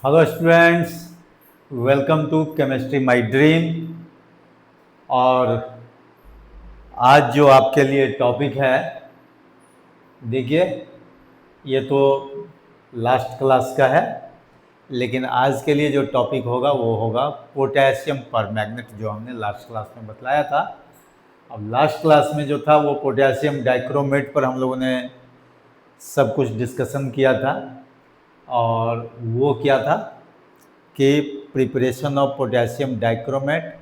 Hello students, welcome to chemistry my dream. और आज जो आपके लिए टॉपिक है, देखिए ये तो लास्ट क्लास का है, लेकिन आज के लिए जो टॉपिक होगा वो होगा पोटेशियम परमैंगनेट, जो हमने लास्ट क्लास में बतलाया था। अब लास्ट क्लास में जो था वो पोटेशियम डाइक्रोमेट पर हम लोगों ने सब कुछ डिस्कशन किया था। और वो क्या था कि preparation of potassium dichromate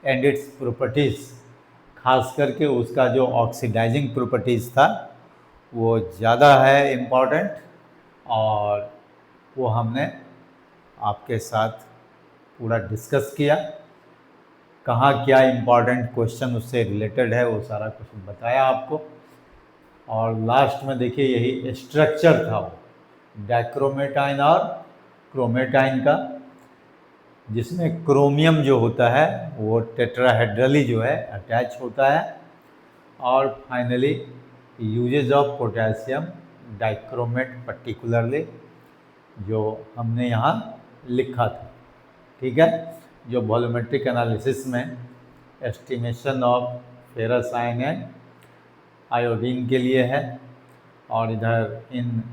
and it's properties, खास करके उसका जो ऑक्सीडाइजिंग प्रॉपर्टीज़ था वो ज़्यादा है इम्पॉर्टेंट, और वो हमने आपके साथ पूरा डिस्कस किया। कहाँ क्या इम्पॉर्टेंट क्वेश्चन उससे रिलेटेड है वो सारा कुछ बताया आपको। और लास्ट में देखिए यही स्ट्रक्चर था वो डाइक्रोमेटाइन और क्रोमेटाइन का, जिसमें क्रोमियम जो होता है वो टेट्राहेड्रली जो है अटैच होता है। और finally usages of potassium dichromate particularly जो हमने यहाँ लिखा था, ठीक है, जो वॉल्यूमेट्रिक एनालिसिस में estimation of ferrous ion and iodine के लिए है। और इधर इन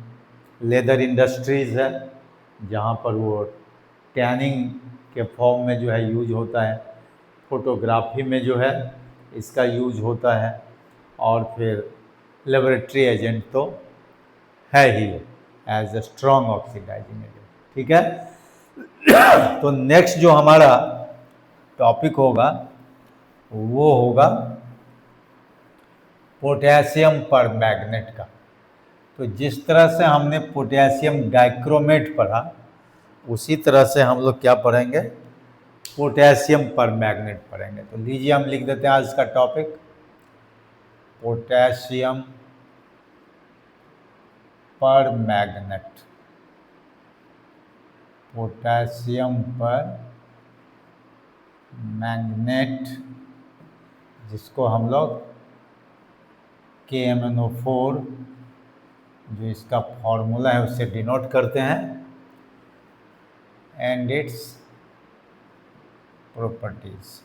लेदर इंडस्ट्रीज़ है जहाँ पर वो टैनिंग के फॉर्म में जो है यूज होता है, फोटोग्राफी में जो है इसका यूज होता है, और फिर लेबोरेटरी एजेंट तो है ही as a strong oxidising agent, ठीक है। तो नेक्स्ट जो हमारा टॉपिक होगा वो होगा पोटेशियम परमैंगनेट का। तो जिस तरह से हमने पोटेशियम डाइक्रोमेट पढ़ा उसी तरह से हम लोग क्या पढ़ेंगे, पोटेशियम परमैंगनेट पढ़ेंगे। तो लीजिए हम लिख देते हैं आज का टॉपिक पोटेशियम परमैंगनेट। पोटेशियम पर मैंगनेट, जिसको हम लोग KMnO4 जो इसका फॉर्मूला है उससे डिनोट करते हैं, एंड इट्स प्रॉपर्टीज।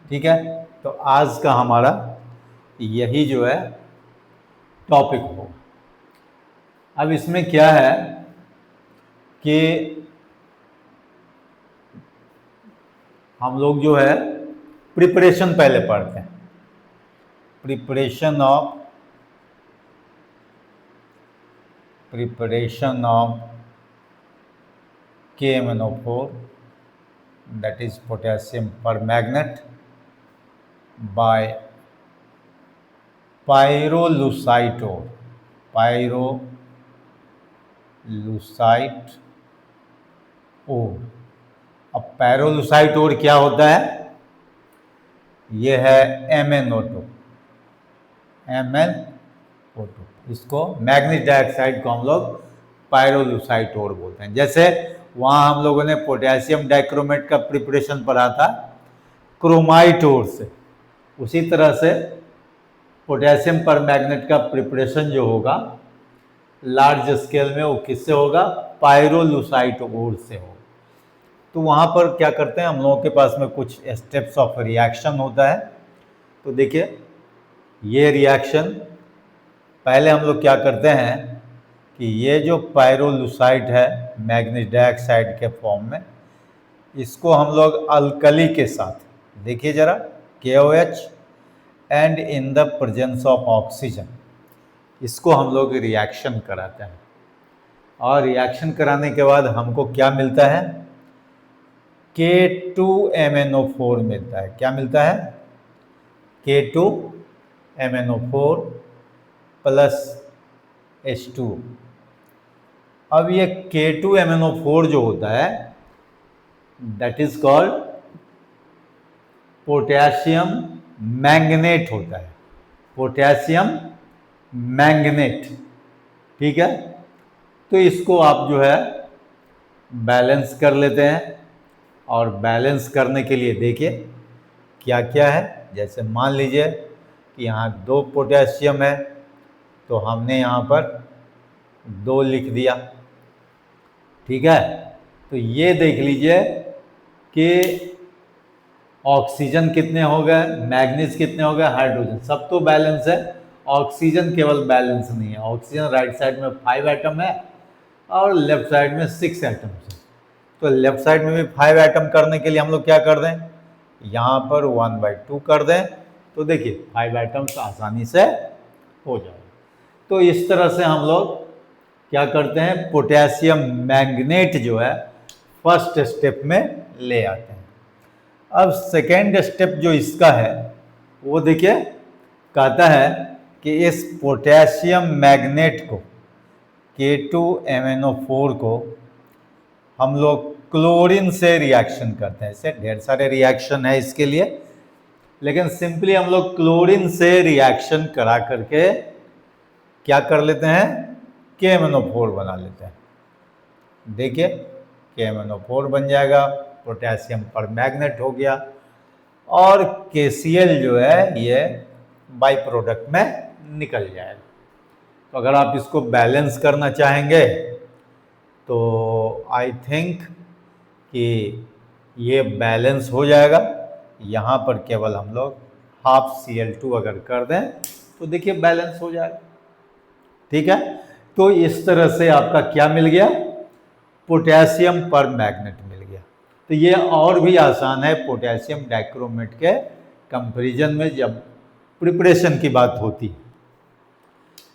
ठीक है, तो आज का हमारा यही जो है टॉपिक हो। अब इसमें क्या है कि हम लोग जो है प्रिपरेशन पहले पढ़ते हैं, preparation of KMnO4 that is potassium permanganate by pyrolusite ore। अब पैरोलुसाइट ओर क्या होता है, ये है MnO2। इसको मैग्नीज डाइऑक्साइड को हम लोग पायरोलुसाइट ओर बोलते हैं। जैसे वहाँ हम लोगों ने पोटेशियम डाइक्रोमेट का प्रिपरेशन पढ़ा था क्रोमाइट ओर से, उसी तरह से पोटेशियम परमैंगनेट का प्रिपरेशन जो होगा लार्ज स्केल में वो किससे होगा, पायरोलुसाइट ओर से होगा। तो वहाँ पर क्या करते हैं हम लोगों के पास में कुछ स्टेप्स ऑफ रिएक्शन होता है। तो देखिए ये रिएक्शन पहले हम लोग क्या करते हैं कि ये जो पायरोलुसाइट है मैग्नीज डाइऑक्साइड के फॉर्म में, इसको हम लोग अल्कली के साथ, देखिए जरा, KOH and in the presence of oxygen, इसको हम लोग रिएक्शन कराते हैं। और रिएक्शन कराने के बाद हमको क्या मिलता है, K2MnO4 मिलता है। क्या मिलता है, K2MnO4 प्लस H2। अब ये K2MnO4 जो होता है that is called potassium manganate होता है, पोटेशियम मैंगनेट, ठीक है। तो इसको आप जो है बैलेंस कर लेते हैं, और बैलेंस करने के लिए देखिए क्या क्या है। जैसे मान लीजिए कि यहाँ 2 पोटेशियम है तो हमने यहाँ पर 2 लिख दिया। ठीक है, तो ये देख लीजिए कि ऑक्सीजन कितने हो गए, मैग्नीज कितने हो गए, हाइड्रोजन सब तो बैलेंस है, ऑक्सीजन केवल बैलेंस नहीं है। ऑक्सीजन राइट साइड में 5 एटम है और लेफ्ट साइड में 6 एटम्स है। तो लेफ्ट साइड में भी 5 एटम करने के लिए हम लोग क्या कर दें, यहाँ पर 1/2 कर दें, तो देखिए 5 एटम्स आसानी से हो जाए। तो इस तरह से हम लोग क्या करते हैं, पोटेशियम मैग्नेट जो है फर्स्ट स्टेप में ले आते हैं। अब सेकेंड स्टेप जो इसका है वो देखिए, कहता है कि इस पोटेशियम मैग्नेट को K2MnO4 को हम लोग क्लोरीन से रिएक्शन करते हैं। इससे ढेर सारे रिएक्शन है इसके लिए, लेकिन सिंपली हम लोग क्लोरीन से रिएक्शन करा करके क्या कर लेते हैं, KMnO4 बना लेते हैं। देखिए KMnO4 बन जाएगा, पोटेशियम पर मैग्नेट हो गया, और KCl जो है ये बाई प्रोडक्ट में निकल जाएगा। तो अगर आप इसको बैलेंस करना चाहेंगे तो आई थिंक कि ये बैलेंस हो जाएगा। यहाँ पर केवल हम लोग हाफ Cl2 अगर कर दें तो देखिए बैलेंस हो जाएगा। ठीक है, तो इस तरह से आपका क्या मिल गया, पोटेशियम पर मैग्नेट मिल गया। तो ये और भी आसान है पोटेशियम डाइक्रोमेट के कंपैरिजन में जब प्रिपरेशन की बात होती है।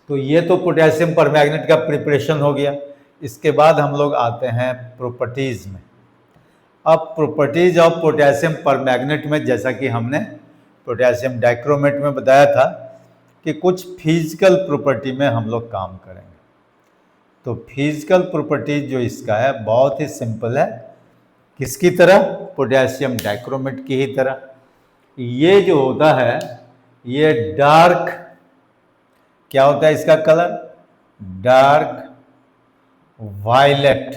तो ये तो पोटेशियम पर मैग्नेट का प्रिपरेशन हो गया। इसके बाद हम लोग आते हैं प्रॉपर्टीज़ में। अब प्रॉपर्टीज ऑफ पोटेशियम पर मैग्नेट में, जैसा कि हमने पोटेशियम डाइक्रोमेट में बताया था कि कुछ फिजिकल प्रॉपर्टी में हम लोग काम करेंगे। तो फिजिकल प्रॉपर्टीज जो इसका है बहुत ही सिंपल है, किसकी तरह, पोटेशियम डाइक्रोमेट की ही तरह। ये जो होता है ये डार्क, क्या होता है इसका colour, dark violet,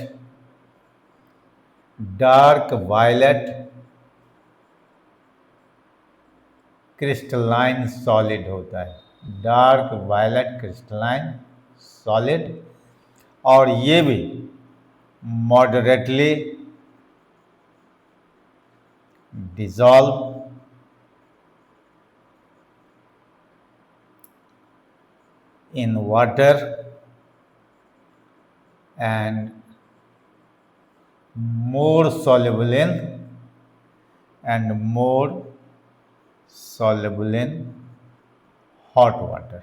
dark violet crystalline solid होता है, डार्क वायलेट क्रिस्टलाइन सॉलिड। और ये भी moderately dissolve in water and more soluble in hot water।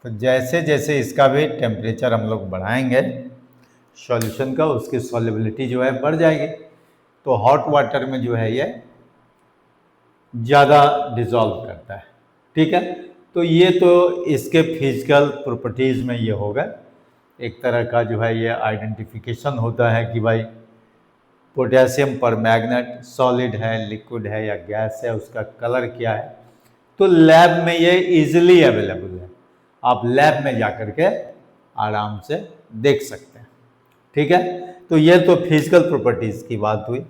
तो जैसे जैसे इसका भी टेम्परेचर हम लोग बढ़ाएंगे सॉल्यूशन का, उसकी सॉल्युबिलिटी जो है बढ़ जाएगी। तो हॉट वाटर में जो है ये ज़्यादा डिसॉल्व करता है। ठीक है, तो ये तो इसके फिजिकल प्रॉपर्टीज़ में ये होगा। एक तरह का जो है ये आइडेंटिफिकेशन होता है कि भाई पोटेशियम पर मैग्नेट सॉलिड है, लिक्विड है या गैस है, उसका कलर क्या है। तो लैब में ये इजीली अवेलेबल है, आप लैब में जाकर के आराम से देख सकते हैं। ठीक है, तो ये तो फिजिकल प्रॉपर्टीज़ की बात हुई।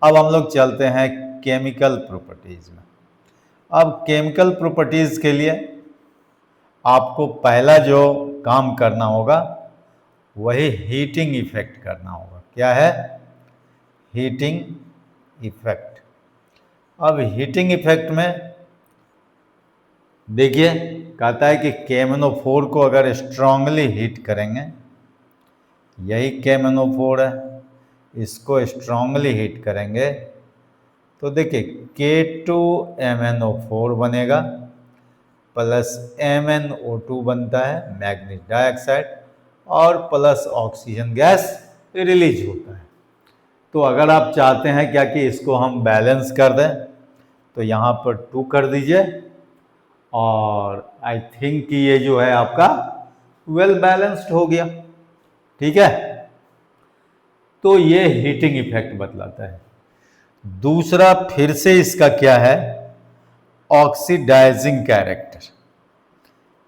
अब हम लोग चलते हैं केमिकल प्रॉपर्टीज़ में। अब केमिकल प्रॉपर्टीज़ के लिए आपको पहला जो काम करना होगा वही हीटिंग इफेक्ट करना होगा। क्या है, हीटिंग इफेक्ट। अब हीटिंग इफेक्ट में देखिए कहता है कि KMnO4 को अगर स्ट्रांगली हीट करेंगे, यही KMnO4 है, इसको स्ट्रांगली हीट करेंगे तो देखिए K2MnO4 बनेगा प्लस MnO2 बनता है मैग्नीज डाइऑक्साइड, और प्लस ऑक्सीजन गैस रिलीज होता है। तो अगर आप चाहते हैं क्या कि इसको हम बैलेंस कर दें तो यहाँ पर 2 कर दीजिए, और आई थिंक कि ये जो है आपका वेल बैलेंस्ड हो गया। ठीक है, तो ये हीटिंग इफेक्ट बतलाता है। दूसरा फिर से इसका क्या है, ऑक्सीडाइजिंग कैरेक्टर।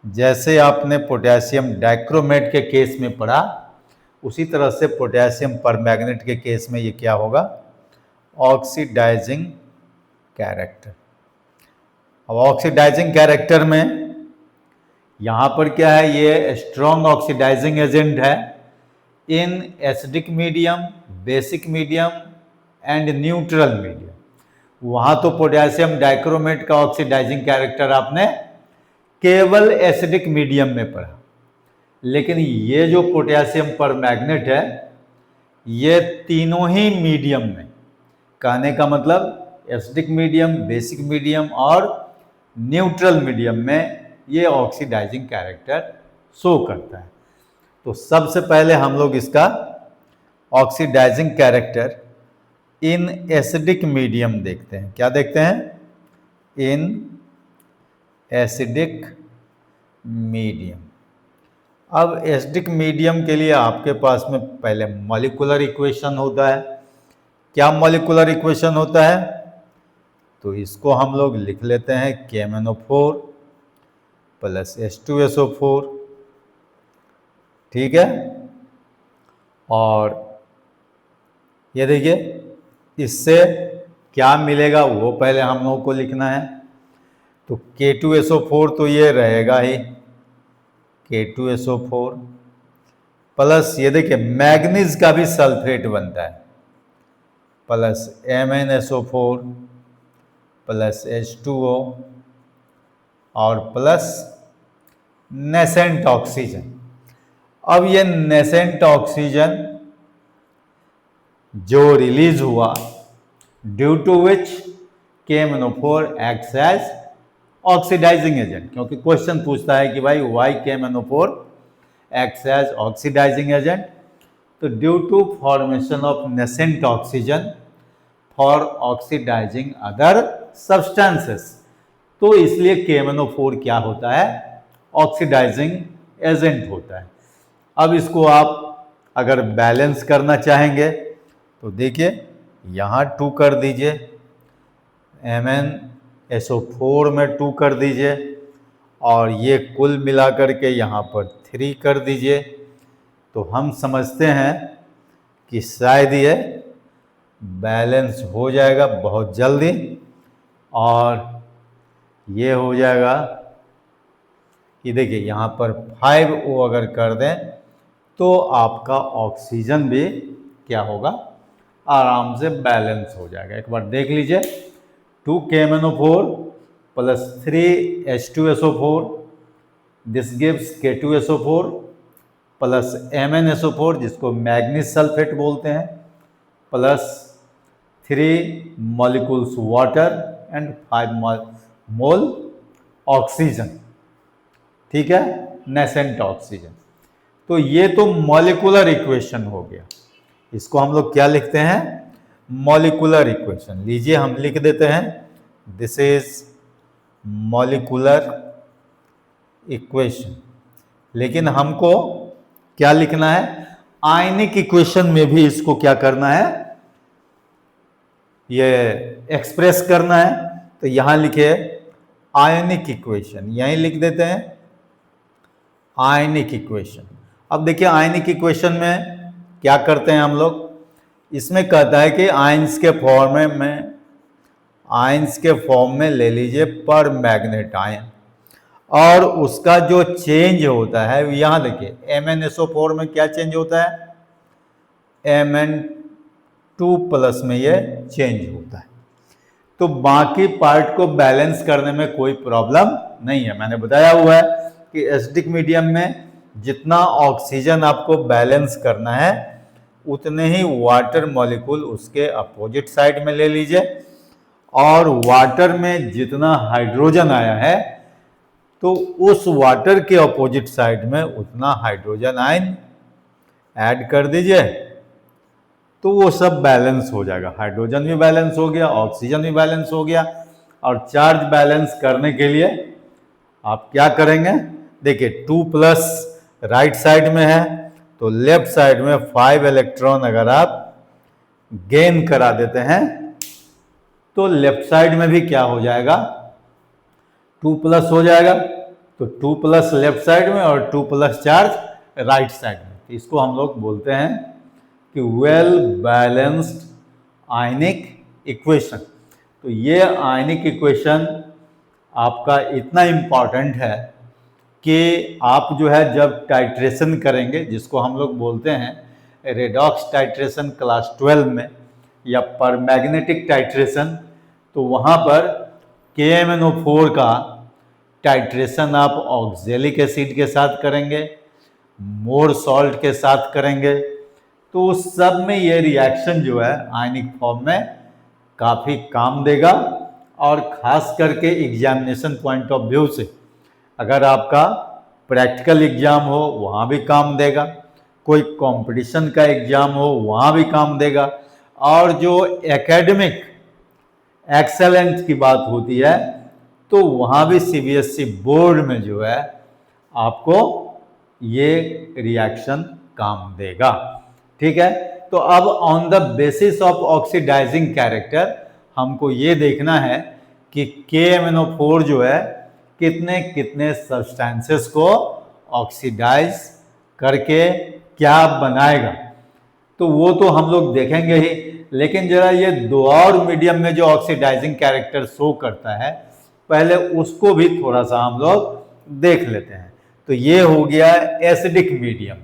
जैसे आपने पोटेशियम डाइक्रोमेट के केस में पढ़ा, उसी तरह से पोटेशियम परमैंगनेट के केस में ये क्या होगा, ऑक्सीडाइजिंग कैरेक्टर। अब ऑक्सीडाइजिंग कैरेक्टर में यहाँ पर क्या है, ये स्ट्रॉन्ग ऑक्सीडाइजिंग एजेंट है इन acidic medium, basic medium and neutral medium. वहाँ तो पोटेशियम डाइक्रोमेट का ऑक्सीडाइजिंग कैरेक्टर आपने केवल एसिडिक मीडियम में पढ़ा, लेकिन ये जो पोटेशियम परमैंगनेट है ये तीनों ही मीडियम में, कहने का मतलब एसिडिक मीडियम, बेसिक मीडियम और न्यूट्रल मीडियम में ये ऑक्सीडाइजिंग कैरेक्टर शो करता है। तो सबसे पहले हम लोग इसका oxidizing character in acidic medium देखते हैं। क्या देखते हैं? In acidic medium. अब एसिडिक मीडियम के लिए आपके पास में पहले मॉलिक्यूलर इक्वेशन होता है। क्या मॉलिक्यूलर इक्वेशन होता है? तो इसको हम लोग लिख लेते हैं KMnO4 प्लस H2SO4, ठीक है। और ये देखिए इससे क्या मिलेगा वो पहले हम लोगों को लिखना है। तो K2SO4 तो ये रहेगा ही, K2SO4 प्लस ये देखिए मैग्नीज का भी सल्फेट बनता है, प्लस MnSO4 प्लस H2O और प्लस नेसेंट ऑक्सीजन। अब ये नेसेंट ऑक्सीजन जो रिलीज हुआ due to which KMnO4 acts as oxidising agent, क्योंकि क्वेश्चन पूछता है कि भाई why KMnO4 acts as oxidising agent. तो due to formation of nascent oxygen for oxidising other substances, तो इसलिए KMnO4 क्या होता है? ऑक्सीडाइजिंग एजेंट होता है। अब इसको आप अगर बैलेंस करना चाहेंगे तो देखिए यहाँ 2 कर दीजिए, MnSO4 में 2 कर दीजिए और ये कुल मिलाकर के यहाँ पर 3 कर दीजिए। तो हम समझते हैं कि शायद ये बैलेंस हो जाएगा बहुत जल्दी और ये हो जाएगा कि देखिए यहाँ पर 5O अगर कर दें तो आपका ऑक्सीजन भी क्या होगा? आराम से बैलेंस हो जाएगा। एक बार देख लीजिए, 2 KMnO4 plus 3 H2SO4, this gives K2SO4 plus MnSO4 जिसको मैग्नीज सल्फेट बोलते हैं, plus 3 molecules water and 5 mole oxygen, ठीक है, नेसेंट ऑक्सीजन। तो ये तो मॉलिक्यूलर इक्वेशन हो गया। इसको हम लोग क्या लिखते हैं? Molecular equation. लीजिए हम लिख देते हैं, दिस इज मॉलिक्यूलर इक्वेशन। लेकिन हमको क्या लिखना है? आयनिक इक्वेशन में भी इसको क्या करना है? ये एक्सप्रेस करना है। तो यहां लिखे आयनिक इक्वेशन, यहीं लिख देते हैं आयनिक इक्वेशन। अब देखिए आयनिक इक्वेशन में क्या करते हैं हम लोग? इसमें कहता है कि आयंस के फॉर्म में ले लीजिए पर मैग्नेट आयन, और उसका जो चेंज होता है यहां देखिए MnSO4 में क्या चेंज होता है? Mn2 प्लस में ये चेंज होता है। तो बाकी पार्ट को बैलेंस करने में कोई प्रॉब्लम नहीं है। मैंने बताया हुआ है कि एसिडिक मीडियम में जितना ऑक्सीजन आपको बैलेंस करना है उतने ही वाटर मॉलिक्यूल उसके अपोजिट साइड में ले लीजिए, और वाटर में जितना हाइड्रोजन आया है तो उस वाटर के अपोजिट साइड में उतना हाइड्रोजन आयन ऐड कर दीजिए, तो वो सब बैलेंस हो जाएगा। हाइड्रोजन भी बैलेंस हो गया, ऑक्सीजन भी बैलेंस हो गया। और चार्ज बैलेंस करने के लिए आप क्या करेंगे? देखिए 2 प्लस राइट साइड में है तो लेफ्ट साइड में 5 इलेक्ट्रॉन अगर आप गेन करा देते हैं तो लेफ्ट साइड में भी क्या हो जाएगा? 2 प्लस हो जाएगा। तो 2 प्लस लेफ्ट साइड में और 2 प्लस चार्ज राइट साइड में। तो इसको हम लोग बोलते हैं कि वेल बैलेंस्ड आयनिक इक्वेशन। तो ये आयनिक इक्वेशन आपका इतना इम्पॉर्टेंट है कि आप जो है जब टाइट्रेशन करेंगे, जिसको हम लोग बोलते हैं रेडॉक्स टाइट्रेशन क्लास 12 में या परमैग्नेटिक टाइट्रेशन, तो वहाँ पर KMnO4 का टाइट्रेशन आप ऑक्जेलिक एसिड के साथ करेंगे, मोर सॉल्ट के साथ करेंगे, तो उस सब में ये रिएक्शन जो है आयनिक फॉर्म में काफ़ी काम देगा। और ख़ास करके एग्जामिनेशन पॉइंट ऑफ व्यू से अगर आपका प्रैक्टिकल एग्जाम हो वहाँ भी काम देगा, कोई कंपटीशन का एग्जाम हो वहाँ भी काम देगा, और जो एकेडमिक एक्सेलेंस की बात होती है तो वहाँ भी CBSE बोर्ड में जो है आपको ये रिएक्शन काम देगा। ठीक है, तो अब on the basis of oxidizing character हमको ये देखना है कि KMnO4 जो है कितने कितने सब्सटेंसेस को ऑक्सीडाइज करके क्या बनाएगा, तो वो तो हम लोग देखेंगे ही, लेकिन जरा ये दो और मीडियम में जो ऑक्सीडाइजिंग कैरेक्टर शो करता है पहले उसको भी थोड़ा सा हम लोग देख लेते हैं। तो ये हो गया एसिडिक मीडियम।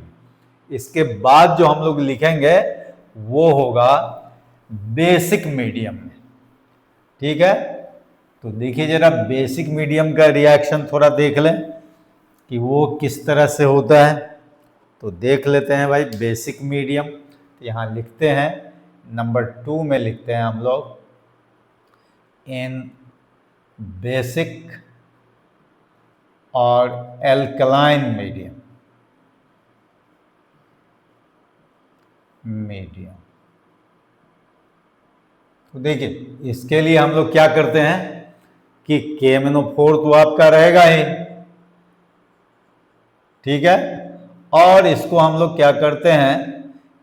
इसके बाद जो हम लोग लिखेंगे वो होगा बेसिक मीडियम में। ठीक है, तो देखिए जरा बेसिक मीडियम का रिएक्शन थोड़ा देख लें कि वो किस तरह से होता है। तो देख लेते हैं भाई बेसिक मीडियम। यहाँ लिखते हैं नंबर 2 में लिखते हैं हम लोग इन बेसिक और एल्कलाइन मीडियम। तो देखिए इसके लिए हम लोग क्या करते हैं कि KMnO4 तो आपका रहेगा ही, ठीक है, और इसको हम लोग क्या करते हैं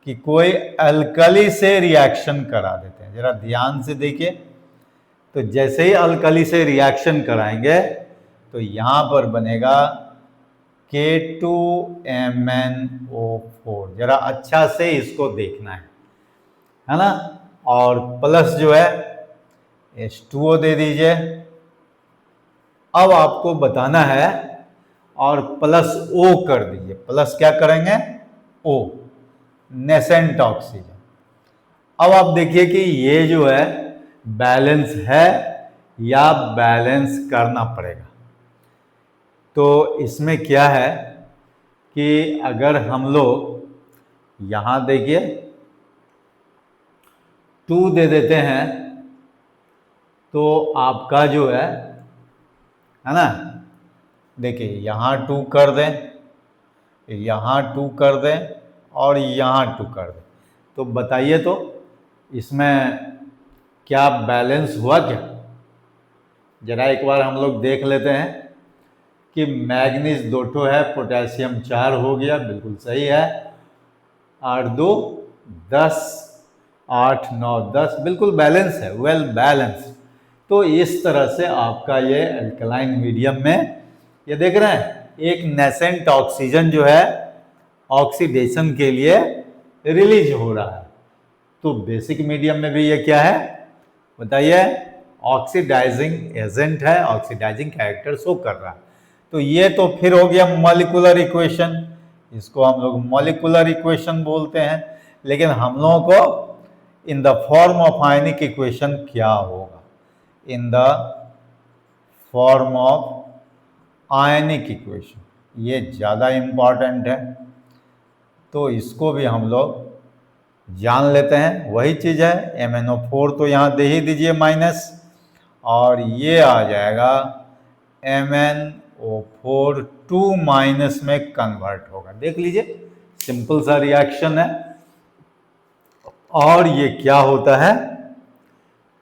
कि कोई अल्कली से रिएक्शन करा देते हैं। जरा ध्यान से देखिए, तो जैसे ही अल्कली से रिएक्शन कराएंगे तो यहां पर बनेगा K2MnO4। जरा अच्छा से इसको देखना है ना, और प्लस जो है H2O दे दीजिए। अब आपको बताना है और प्लस O कर दीजिए। प्लस क्या करेंगे? O, nascent oxygen. अब आप देखिए कि ये जो है बैलेंस है या बैलेंस करना पड़ेगा। तो इसमें क्या है कि अगर हम लोग यहां देखिए 2 दे देते हैं तो आपका जो है ना, देखिए यहां 2 कर दें, यहां 2 कर दें और यहां 2 कर दें, तो बताइए तो इसमें क्या बैलेंस हुआ क्या? जरा एक बार हम लोग देख लेते हैं कि मैग्नीज 2 है, पोटेशियम 4 हो गया, बिल्कुल सही है। 8 2 10, 8 9 10, बिल्कुल बैलेंस है, वेल बैलेंस। तो इस तरह से आपका ये अल्कलाइन मीडियम में ये देख रहे हैं एक नेसेंट ऑक्सीजन जो है ऑक्सीडेशन के लिए रिलीज हो रहा है। तो बेसिक मीडियम में भी ये क्या है बताइए? ऑक्सीडाइजिंग एजेंट है, ऑक्सीडाइजिंग कैरेक्टर शो कर रहा है। तो ये तो फिर हो गया मॉलिक्यूलर इक्वेशन, इसको हम लोग मॉलिक्यूलर इक्वेशन बोलते हैं। लेकिन हम लोगों को in the form of ionic equation क्या होगा? In the form of ionic equation, ये ज़्यादा इम्पॉर्टेंट है, तो इसको भी हम लोग जान लेते हैं। वही चीज़ है, MnO4 तो यहाँ दे ही दीजिए माइनस, और ये आ जाएगा MnO4 2 माइनस में कन्वर्ट होगा। देख लीजिए सिंपल सा रिएक्शन है। और ये क्या होता है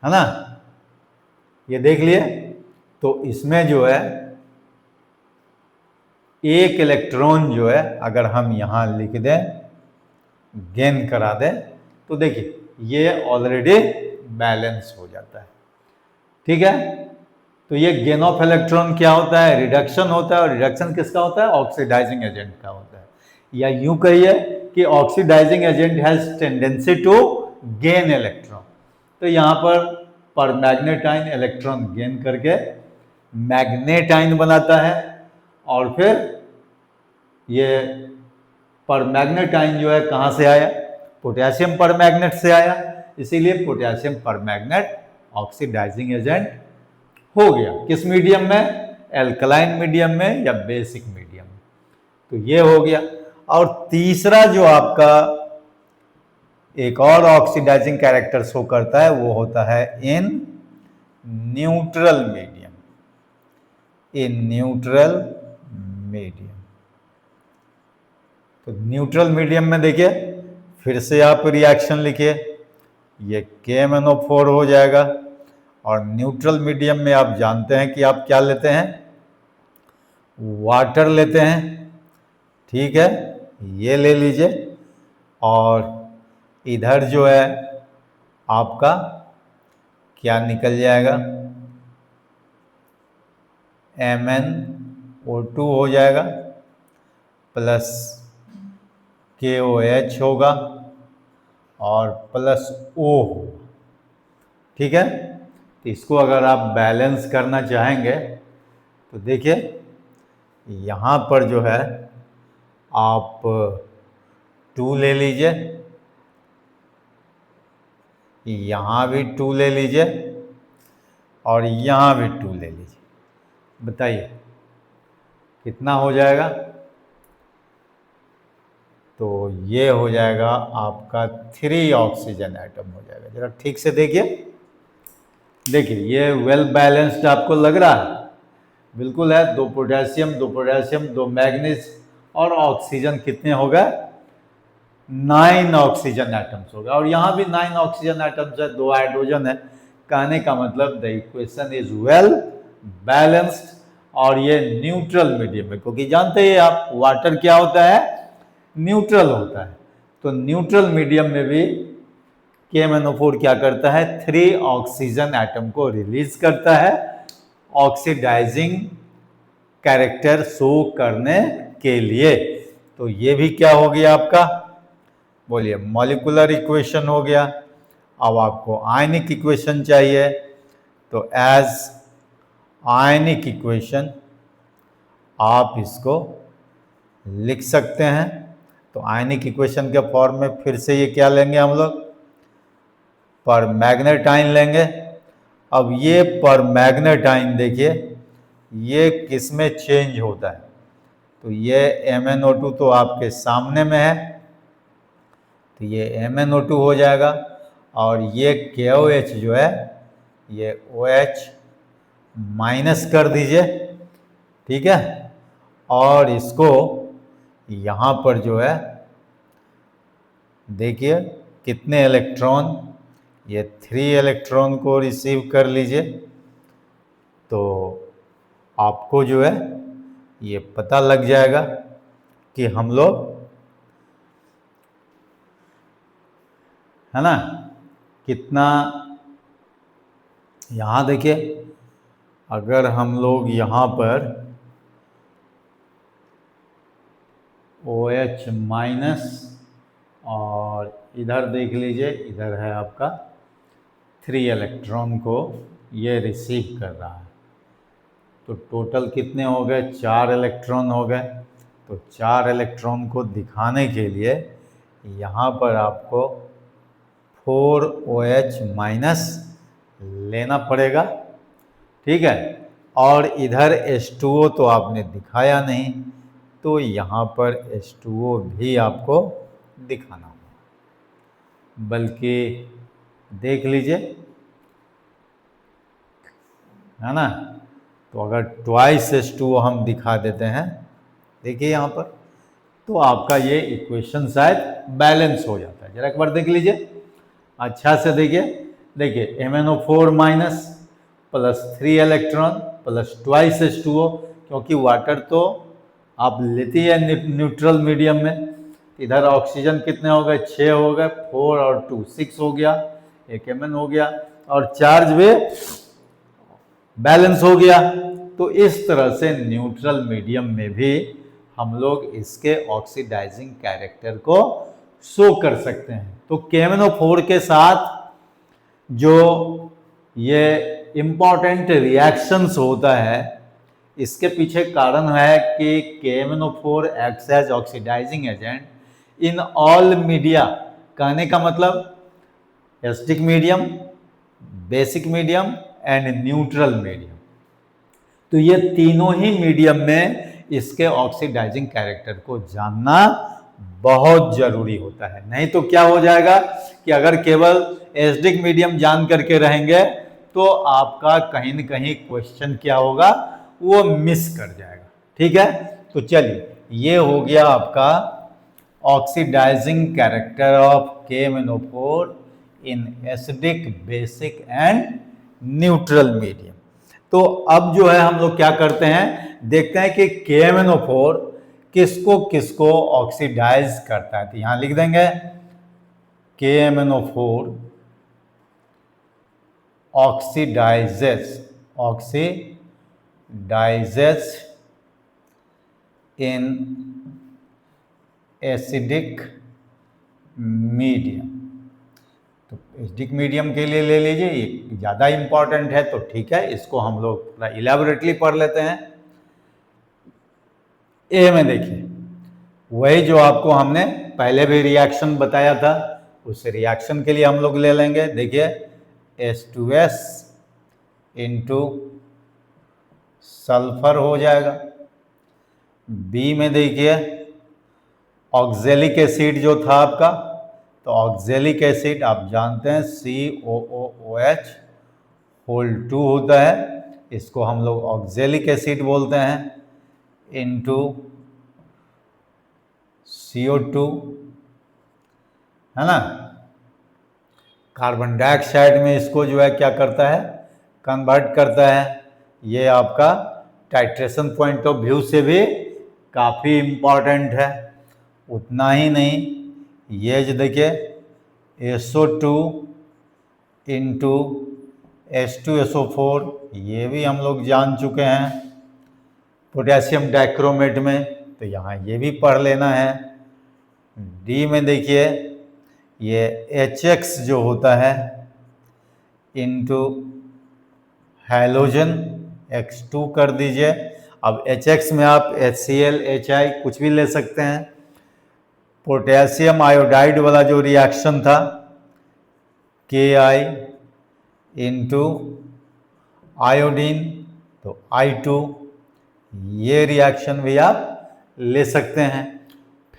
ना, ये देख लिए। तो इसमें जो है एक इलेक्ट्रॉन जो है अगर हम यहाँ लिख दें, गेन करा दें, तो देखिए ये ऑलरेडी बैलेंस हो जाता है। ठीक है, तो ये गेन ऑफ इलेक्ट्रॉन क्या होता है? रिडक्शन होता है। और रिडक्शन किसका होता है? ऑक्सीडाइजिंग एजेंट का होता है। या यूं कहिए कि oxidizing agent has tendency to gain electron. तो यहाँ पर मैग्नेटाइन इलेक्ट्रॉन गेन करके मैग्नेटाइन बनाता है, और फिर ये परमैग्नेट आयन जो है कहाँ से आया, पोटेशियम परमैग्नेट से आया, इसीलिए पोटेशियम परमैग्नेट ऑक्सीडाइजिंग एजेंट हो गया। किस मीडियम में, एल्कलाइन मीडियम में या बेसिक मीडियम में। तो ये हो गया। और तीसरा जो आपका एक और ऑक्सीडाइजिंग कैरेक्टर शो करता है वो होता है in neutral medium, in neutral medium. तो न्यूट्रल मीडियम में देखिए फिर से आप रिएक्शन लिखिए, ये KMnO4 हो जाएगा। और न्यूट्रल मीडियम में आप जानते हैं कि आप क्या लेते हैं, वाटर लेते हैं, ठीक है, ये ले लीजिए। और इधर जो है आपका क्या निकल जाएगा, MnO2 हो जाएगा प्लस KOH होगा और प्लस O होगा, ठीक है। तो इसको अगर आप बैलेंस करना चाहेंगे तो देखिए यहाँ पर जो है आप 2 ले लीजिए, यहाँ भी 2 ले लीजिए और यहाँ भी 2 ले लीजिए। बताइए कितना हो जाएगा। तो ये हो जाएगा आपका 3 ऑक्सीजन एटम हो जाएगा। जरा ठीक से देखिए, देखिए ये वेल बैलेंस्ड आपको लग रहा है, बिल्कुल है। 2 पोटेशियम 2 पोटेशियम 2 मैग्नीज और ऑक्सीजन कितने हो गए, 9 ऑक्सीजन एटम्स हो गए। और यहाँ भी 9 ऑक्सीजन एटम्स है, 2 हाइड्रोजन है। कहने का मतलब the equation is well balanced और ये न्यूट्रल मीडियम में, क्योंकि जानते हैं आप वाटर क्या होता है, न्यूट्रल होता है। तो न्यूट्रल मीडियम में भी KMnO4 क्या करता है, 3 ऑक्सीजन एटम को रिलीज करता है ऑक्सीडाइजिंग कैरेक्टर शो करने के लिए। तो ये भी क्या हो गया आपका, बोलिए मॉलिक्यूलर इक्वेशन हो गया। अब आपको आयनिक इक्वेशन चाहिए, तो एज आयनिक इक्वेशन आप इसको लिख सकते हैं। तो आयनिक इक्वेशन के फॉर्म में फिर से ये क्या लेंगे हम लोग, परमैग्नेट आयन लेंगे। अब ये परमैग्नेट आयन देखिए ये किस में चेंज होता है, तो ये MnO2 तो आपके सामने में है, तो ये MnO2 हो जाएगा। और ये KOH जो है ये OH माइनस कर दीजिए, ठीक है। और इसको यहाँ पर जो है देखिए कितने इलेक्ट्रॉन, ये 3 इलेक्ट्रॉन को रिसीव कर लीजिए। तो आपको जो है ये पता लग जाएगा कि हम लोग, है ना, कितना, यहाँ देखिए अगर हम लोग यहाँ पर OH माइनस और इधर देख लीजिए, इधर है आपका 3 इलेक्ट्रॉन को ये रिसीव कर रहा है। तो टोटल कितने हो गए, 4 इलेक्ट्रॉन हो गए। तो 4 इलेक्ट्रॉन को दिखाने के लिए यहाँ पर आपको 4 OH माइनस लेना पड़ेगा, ठीक है। और इधर H2O तो आपने दिखाया नहीं, तो यहाँ पर H2O भी आपको दिखाना होगा, बल्कि देख लीजिए, है ना। तो अगर ट्वाइस H2O हम दिखा देते हैं, देखिए यहाँ पर, तो आपका ये इक्वेशन शायद बैलेंस हो जाता है। जरा एक बार देख लीजिए अच्छा से, देखिए MnO4 minus plus 3 electron plus twice H2O, क्योंकि वाटर तो आप लेती है न्यूट्रल मीडियम में। इधर ऑक्सीजन कितने हो गए, 6 हो गए, 4 और 2 6 हो गया, एक Mn हो गया और चार्ज भी बैलेंस हो गया। तो इस तरह से न्यूट्रल मीडियम में भी हम लोग इसके ऑक्सीडाइजिंग कैरेक्टर को शो कर सकते हैं। तो KMnO4 के साथ जो ये इंपॉर्टेंट रिएक्शंस होता है, इसके पीछे कारण है कि KMnO4 acts as oxidising agent in all media. कहने का मतलब acidic medium, basic medium and neutral medium. तो ये तीनों ही मीडियम में इसके ऑक्सीडाइजिंग कैरेक्टर को जानना बहुत जरूरी होता है। नहीं तो क्या हो जाएगा कि अगर केवल एसिडिक मीडियम जान करके रहेंगे तो आपका कहीं न कहीं क्वेश्चन क्या होगा, वो मिस कर जाएगा। ठीक है, तो चलिए ये हो गया आपका oxidizing character of KMnO4 in acidic, basic and neutral medium. तो अब जो है हम लोग क्या करते हैं, देखते हैं कि KMnO4 किसको किसको ऑक्सीडाइज करता है। तो यहां लिख देंगे KMnO4 ऑक्सीडाइजेस इन एसिडिक मीडियम। तो एसिडिक मीडियम के लिए ले लीजिए, ये ज़्यादा इंपॉर्टेंट है तो ठीक है, इसको हम लोग थोड़ा इलेबोरेटली पढ़ लेते हैं। ए में देखिए वही जो आपको हमने पहले भी रिएक्शन बताया था, उस रिएक्शन के लिए हम लोग ले लेंगे। देखिए H2S इंटू सल्फर हो जाएगा। बी में देखिए ऑक्जेलिक एसिड जो था आपका, तो ऑक्जेलिक एसिड आप जानते हैं COOH होल 2 होता है, इसको हम लोग ऑक्जेलिक एसिड बोलते हैं, इंटू CO2, है ना। कार्बन डाइऑक्साइड में इसको जो है क्या करता है, कन्वर्ट करता है। ये आपका टाइट्रेशन पॉइंट ऑफ व्यू से भी काफ़ी इम्पॉर्टेंट है। उतना ही नहीं, ये जो देखिए SO2 इंटू H2SO4, ये भी हम लोग जान चुके हैं पोटेशियम डाइक्रोमेट में, तो यहाँ ये भी पढ़ लेना है। डी में देखिए ये HX जो होता है इंटू हैलोजन X2 कर दीजिए। अब HX में आप HCl HI कुछ भी ले सकते हैं। पोटेशियम आयोडाइड वाला जो रिएक्शन था KI इंटू आयोडीन, तो I2, ये रिएक्शन भी आप ले सकते हैं।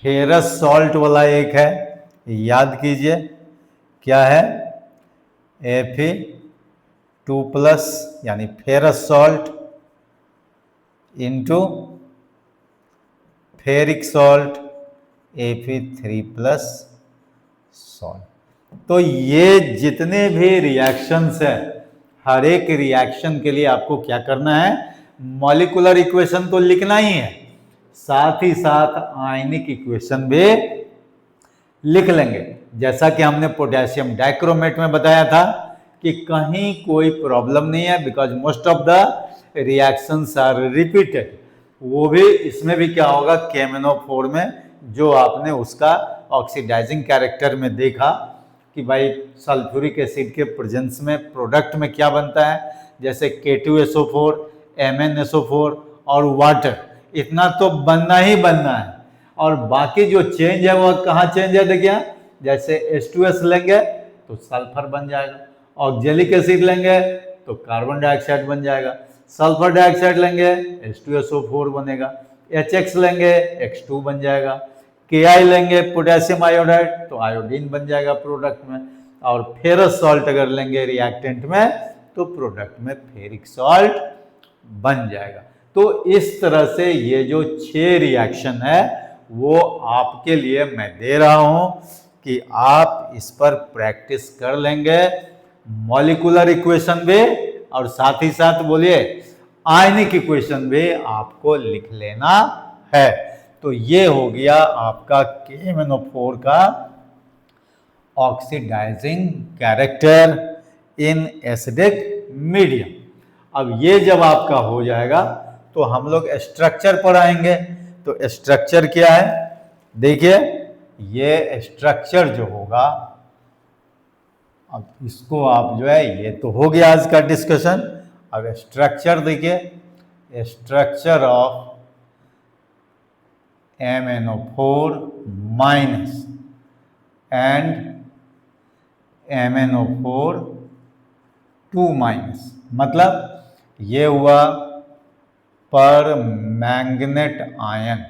फेरस सॉल्ट वाला एक है, याद कीजिए क्या है, Fe2+ यानी ferrous salt into ferric salt Fe3+ salt. तो ये जितने भी रिएक्शंस है, हर एक रिएक्शन के लिए आपको क्या करना है, मॉलिक्यूलर इक्वेशन तो लिखना ही है, साथ ही साथ आयनिक इक्वेशन भी लिख लेंगे। जैसा कि हमने पोटेशियम डाइक्रोमेट में बताया था कि कहीं कोई प्रॉब्लम नहीं है, because most of the reactions are repeated. वो भी इसमें भी क्या होगा, KMnO4 में जो आपने उसका ऑक्सीडाइजिंग कैरेक्टर में देखा कि भाई सल्फ्यूरिक एसिड के प्रेजेंस में प्रोडक्ट में क्या बनता है, जैसे K2SO4, MnSO4 और वाटर, इतना तो बनना ही बनना है। और बाकी जो चेंज है वो कहाँ चेंज है, देखिए जैसे H2S लेंगे तो सल्फर बन जाएगा, ऑक्जेलिक एसिड लेंगे तो कार्बन डाइऑक्साइड बन जाएगा, सल्फर डाइऑक्साइड लेंगे H2SO4 बनेगा, HX लेंगे X2 बन जाएगा, KI लेंगे पोटेशियम आयोडाइड तो आयोडीन बन जाएगा प्रोडक्ट में, और फेरस सॉल्ट अगर लेंगे रिएक्टेंट में तो प्रोडक्ट में फेरिक सॉल्ट बन जाएगा। तो इस तरह से ये जो 6 रिएक्शन है वो आपके लिए मैं दे रहा हूं कि आप इस पर प्रैक्टिस कर लेंगे, मॉलिक्यूलर इक्वेशन भी और साथ ही साथ बोलिए आयनिक इक्वेशन भी आपको लिख लेना है। तो ये हो गया आपका KMnO4 का oxidizing character in acidic medium. अब ये जब आपका हो जाएगा तो हम लोग स्ट्रक्चर पर आएंगे। तो स्ट्रक्चर क्या है, देखिए ये स्ट्रक्चर जो होगा, अब इसको आप जो है, ये तो हो गया आज का डिस्कशन। अब स्ट्रक्चर देखिए, structure of MnO4 minus and MnO4 2 minus, मतलब ये हुआ पर मैग्नेट आयन,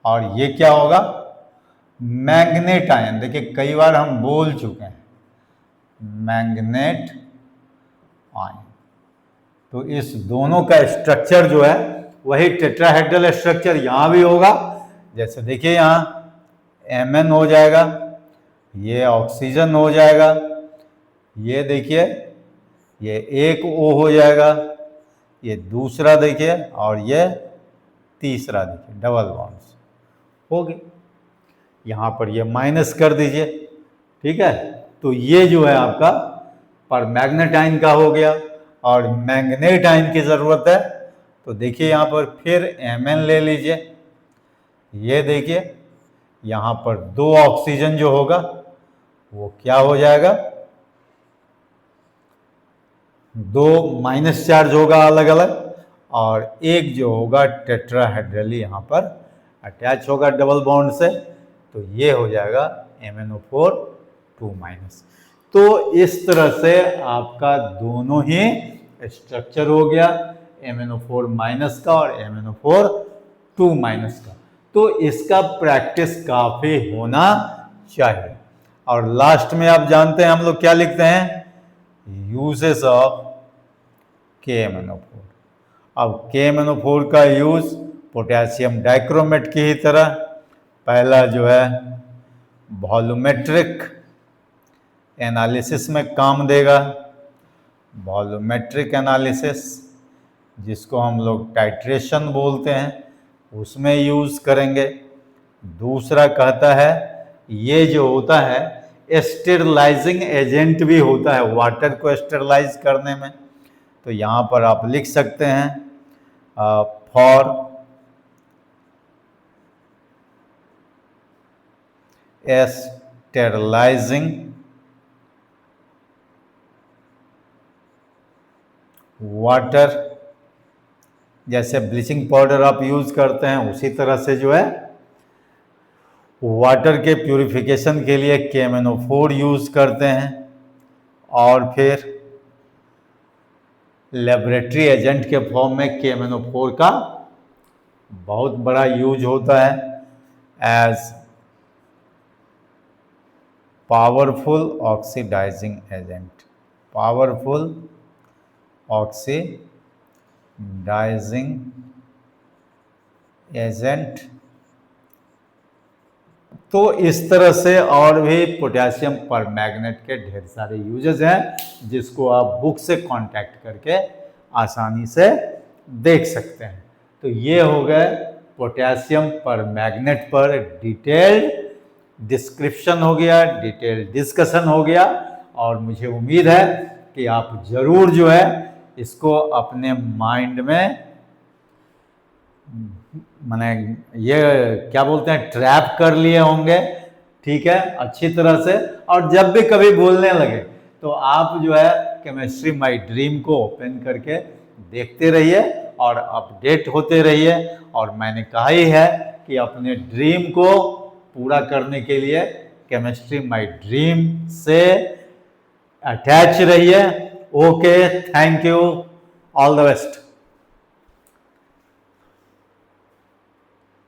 और ये क्या होगा, मैग्नेट आयन। देखिए कई बार हम बोल चुके हैं मैग्नेट आयन। तो इस दोनों का स्ट्रक्चर जो है वही टेट्राहेड्रल स्ट्रक्चर यहां भी होगा। जैसे देखिए यहां Mn हो जाएगा, ये ऑक्सीजन हो जाएगा, ये देखिए ये एक O हो जाएगा, ये दूसरा देखिए, और ये तीसरा देखिए, डबल बॉन्ड्स हो गए। यहां पर ये माइनस कर दीजिए, ठीक है। तो ये जो है आपका पर मैग्नेट आयन का हो गया, और मैग्नेट आयन की जरूरत है तो देखिए यहां पर फिर Mn ले लीजिए। ये देखिए यहां पर 2 ऑक्सीजन जो होगा वो क्या हो जाएगा, 2 माइनस चार्ज होगा अलग अलग, और एक जो होगा टेट्राहेड्रली यहां पर अटैच होगा डबल बॉन्ड से, तो ये हो जाएगा MnO4 2 माइनस। तो इस तरह से आपका दोनों ही स्ट्रक्चर हो गया, MnO4 माइनस का और MnO4 2 माइनस का। तो इसका प्रैक्टिस काफी होना चाहिए। और लास्ट में आप जानते हैं हम लोग क्या लिखते हैं, यूजेस ऑफ KMnO4। अब KMnO4 का यूज पोटेशियम डाइक्रोमेट की ही तरह, पहला जो है वॉल्यूमेट्रिक एनालिसिस में काम देगा, वॉल्यूमेट्रिक एनालिसिस जिसको हम लोग टाइट्रेशन बोलते हैं, उसमें यूज करेंगे। दूसरा कहता है ये जो होता है स्टेरलाइजिंग एजेंट भी होता है वाटर को स्टेरलाइज करने में। तो यहाँ पर आप लिख सकते हैं फॉर स्टेरलाइजिंग वाटर, जैसे ब्लीचिंग पाउडर आप यूज करते हैं उसी तरह से जो है वाटर के प्यूरिफिकेशन के लिए KMnO4 यूज करते हैं। और फिर लेबोरेटरी एजेंट के फॉर्म में KMnO4 का बहुत बड़ा यूज होता है as powerful oxidizing agent, powerful oxidizing agent. तो इस तरह से और भी पोटेशियम परमैंगनेट के ढेर सारे यूजेस हैं जिसको आप बुक से कांटेक्ट करके आसानी से देख सकते हैं। तो ये हो गए पोटेशियम परमैंगनेट पर डिटेल्ड डिस्क्रिप्शन हो गया, डिटेल्ड डिस्कशन हो गया, और मुझे उम्मीद है कि आप जरूर जो है इसको अपने माइंड में माने ये क्या बोलते हैं ट्रैप कर लिए होंगे, ठीक है, अच्छी तरह से। और जब भी कभी बोलने लगे तो आप जो है केमिस्ट्री माय ड्रीम को ओपन करके देखते रहिए और अपडेट होते रहिए। और मैंने कहा ही है कि अपने ड्रीम को पूरा करने के लिए केमिस्ट्री माय ड्रीम से अटैच रहिए। Okay, thank you, all the best.